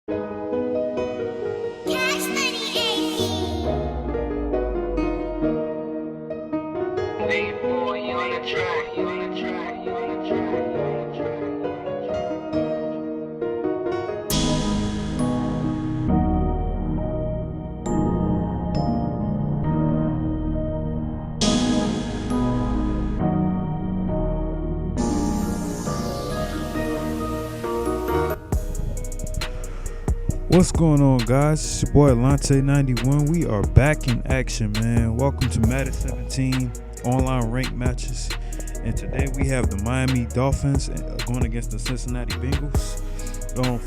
Cash money AP. Boy, you on the track, you on the track, you on the track, you on the track. What's going on, guys? It's your boy Lante91. We are back in action, man. Welcome to Madden 17 online ranked matches. And today we have the Miami Dolphins going against the Cincinnati Bengals.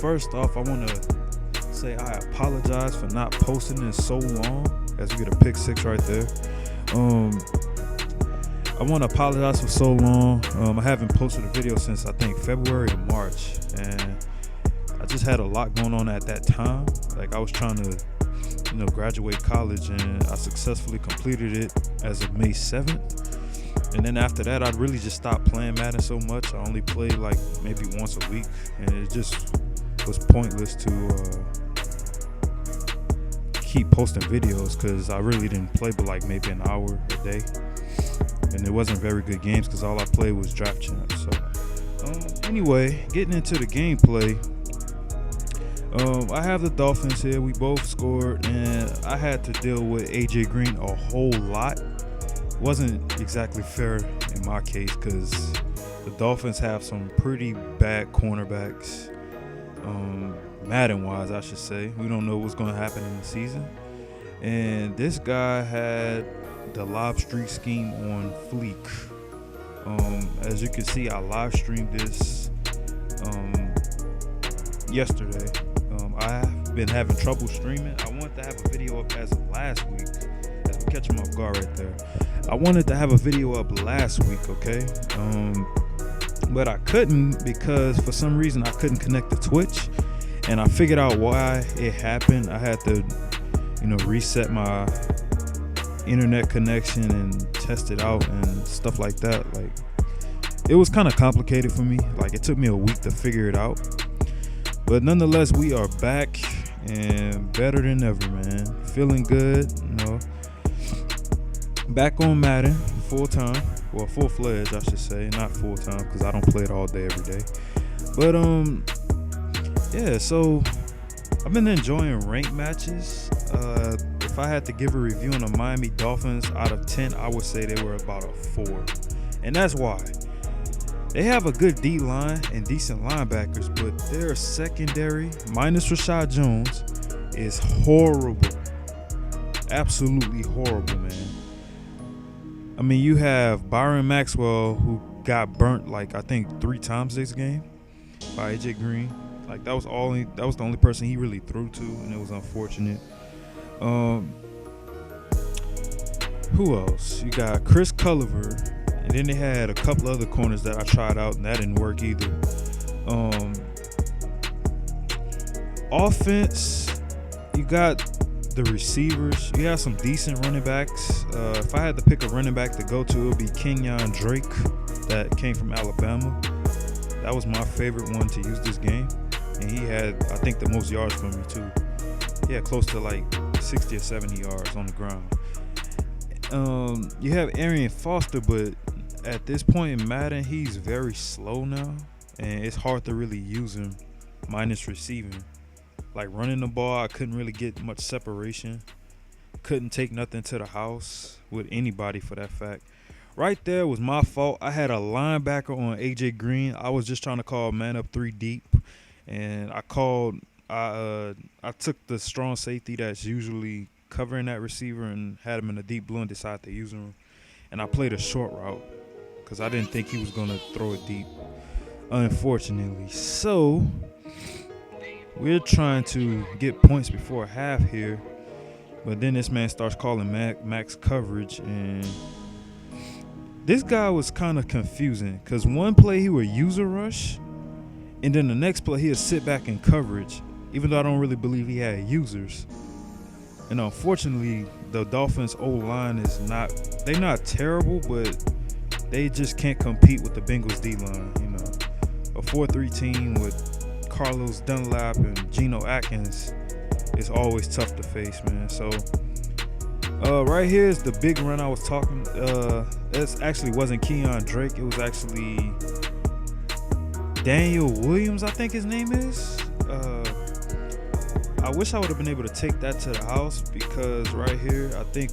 First off, I want to say I apologize for not posting in so long, as we get a pick six right there. I want to apologize for so long. I haven't posted a video since I think February or March, and I just had a lot going on at that time. Like, I was trying to, graduate college, and I successfully completed it as of May 7th. And then after that, I really just stopped playing Madden so much. I only played like maybe once a week, and it just was pointless to keep posting videos because I really didn't play but like maybe an hour a day. And it wasn't very good games because all I played was draft champs. So anyway, getting into the gameplay. I have the Dolphins here. We both scored, and I had to deal with AJ Green a whole lot. Wasn't exactly fair in my case because the Dolphins have some pretty bad cornerbacks, Madden-wise, I should say. We don't know what's going to happen in the season. And this guy had the live streak scheme on fleek. As you can see, I live streamed this yesterday. I've been having trouble streaming. I wanted to have a video up as of last week. As we catch him off guard right there. I wanted to have a video up last week, okay? But I couldn't because for some reason I couldn't connect to Twitch. And I figured out why it happened. I had to, reset my internet connection and test it out and stuff like that. Like, it was kind of complicated for me. Like, it took me a week to figure it out. But nonetheless, we are back and better than ever, man. Feeling good, Back on Madden, full-time. Well, full-fledged, I should say. Not full-time, because I don't play it all day, every day. But, yeah, so I've been enjoying ranked matches. If I had to give a review on the Miami Dolphins out of 10, I would say they were about a 4. And that's why. They have a good D-line and decent linebackers, but their secondary, minus Rashad Jones, is horrible. Absolutely horrible, man. I mean, you have Byron Maxwell, who got burnt like I think 3 times this game by AJ Green. Like, that was the only person he really threw to, and it was unfortunate. Who else? You got Chris Culliver. And then they had a couple other corners that I tried out, and that didn't work either. Offense, you got the receivers. You have some decent running backs. If I had to pick a running back to go to, it would be Kenyon Drake that came from Alabama. That was my favorite one to use this game. And he had, I think, the most yards for me, too. He had close to like 60 or 70 yards on the ground. You have Arian Foster, but at this point in Madden, he's very slow now, and it's hard to really use him minus receiving. Like, running the ball, I couldn't really get much separation. Couldn't take nothing to the house with anybody for that fact. Right there was my fault. I had a linebacker on AJ Green. I was just trying to call man up 3 deep, and I took the strong safety that's usually covering that receiver and had him in a deep blue and decided to use him. And I played a short route because I didn't think he was going to throw it deep, unfortunately. So we're trying to get points before half here, but then this man starts calling max coverage, and this guy was kind of confusing because one play he would use a rush, and then the next play he'd sit back in coverage, even though I don't really believe he had users. And unfortunately, the Dolphins' O-line is they're not terrible, but they just can't compete with the Bengals' D-line. A 4-3 team with Carlos Dunlap and Geno Atkins is always tough to face, man. So right here is the big run I was talking. It actually wasn't Keon Drake. It was actually Daniel Williams, I think his name is. I wish I would have been able to take that to the house, because right here, I think,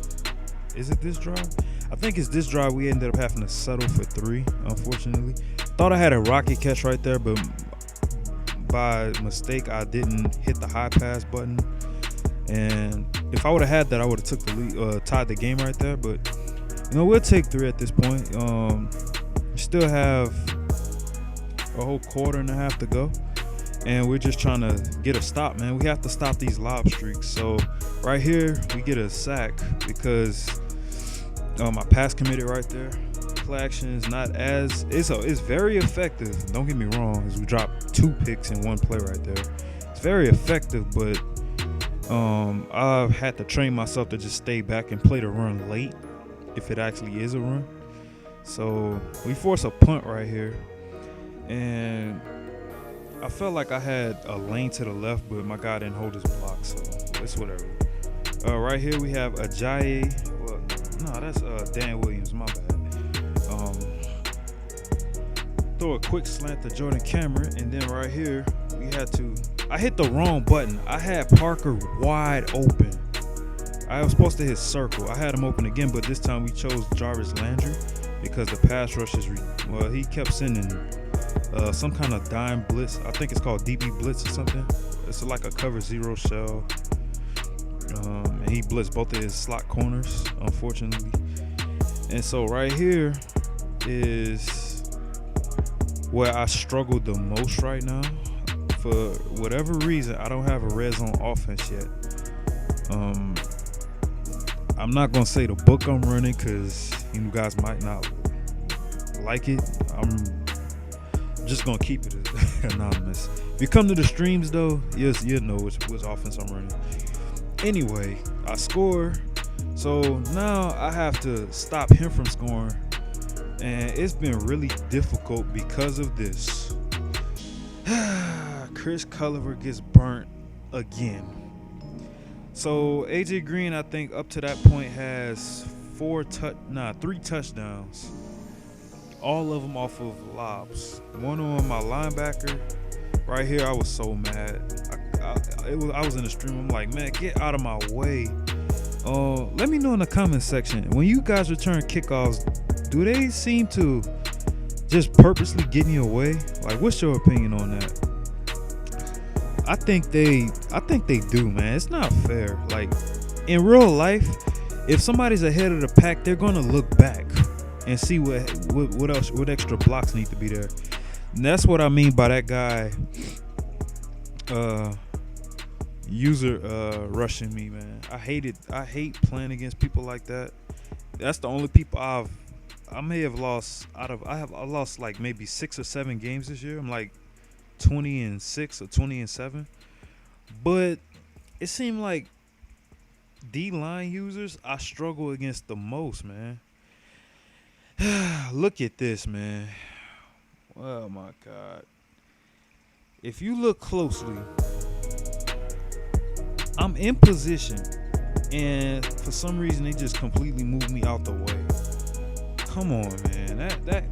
is it this drive? I think it's this drive we ended up having to settle for 3, unfortunately. Thought I had a rocket catch right there, but by mistake, I didn't hit the high pass button. And if I would have had that, I would have took the lead, tied the game right there. But, we'll take 3 at this point. Still have a whole quarter and a half to go. And we're just trying to get a stop, man. We have to stop these lob streaks. So right here, we get a sack because my pass committed right there. Play action is not as it's very effective. Don't get me wrong, as we dropped 2 picks in 1 play right there. It's very effective, but I've had to train myself to just stay back and play the run late if it actually is a run. So we force a punt right here, and I felt like I had a lane to the left, but my guy didn't hold his block, so it's whatever. Right here we have Ajayi. Well, no, that's Dan Williams. My bad. Throw a quick slant to Jordan Cameron, and then right here we had to. I hit the wrong button. I had Parker wide open. I was supposed to hit circle. I had him open again, but this time we chose Jarvis Landry because the pass rush is. He kept sending some kind of dime blitz. I think it's called DB blitz or something. It's like a cover 0 shell. And he blitzed both of his slot corners, unfortunately. And so right here is where I struggled the most right now. For whatever reason, I don't have a red zone offense yet. I'm not gonna say the book I'm running because you guys might not like it. I'm just gonna keep it anonymous. If you come to the streams though, yes, you know which offense I'm running. Anyway, I score, so now I have to stop him from scoring, and it's been really difficult because of this. Chris Culliver gets burnt again. So AJ Green, I think up to that point has 3 touchdowns. All of them off of lobs. One on my linebacker. Right here, I was so mad. I was in the stream. I'm like, man, get out of my way. Let me know in the comment section, when you guys return kickoffs, do they seem to just purposely get in your way? Like, what's your opinion on that? I think they do, man. It's not fair. Like, in real life, if somebody's ahead of the pack, they're gonna look back and see what extra blocks need to be there. And that's what I mean by that guy rushing me, man. I hate playing against people like that. That's the only people I may have lost I lost like maybe 6 or 7 games this year. I'm like 20-6 or 20-7. But it seemed like D-line users I struggle against the most, man. Look at this, man. Oh my God. If you look closely, I'm in position, and for some reason they just completely moved me out the way. Come on, man.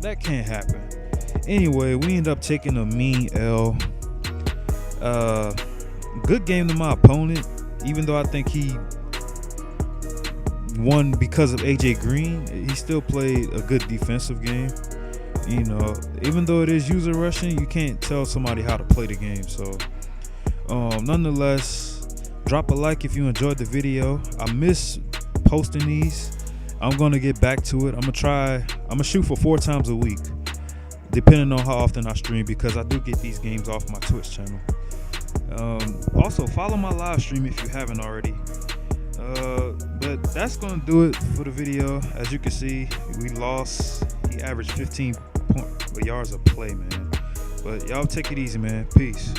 That can't happen. Anyway, we end up taking a mean L. Good game to my opponent, even though I think he won because of AJ Green. He still played a good defensive game. You know, even though it is user rushing, you can't tell somebody how to play the game. So, nonetheless, drop a like if you enjoyed the video. I miss posting these. I'm gonna get back to it. I'm gonna shoot for 4 times a week, depending on how often I stream, because I do get these games off my Twitch channel. Also, follow my live stream if you haven't already. But that's gonna do it for the video. As you can see, we lost. He averaged 15 yards a play, man. But y'all take it easy, man. Peace.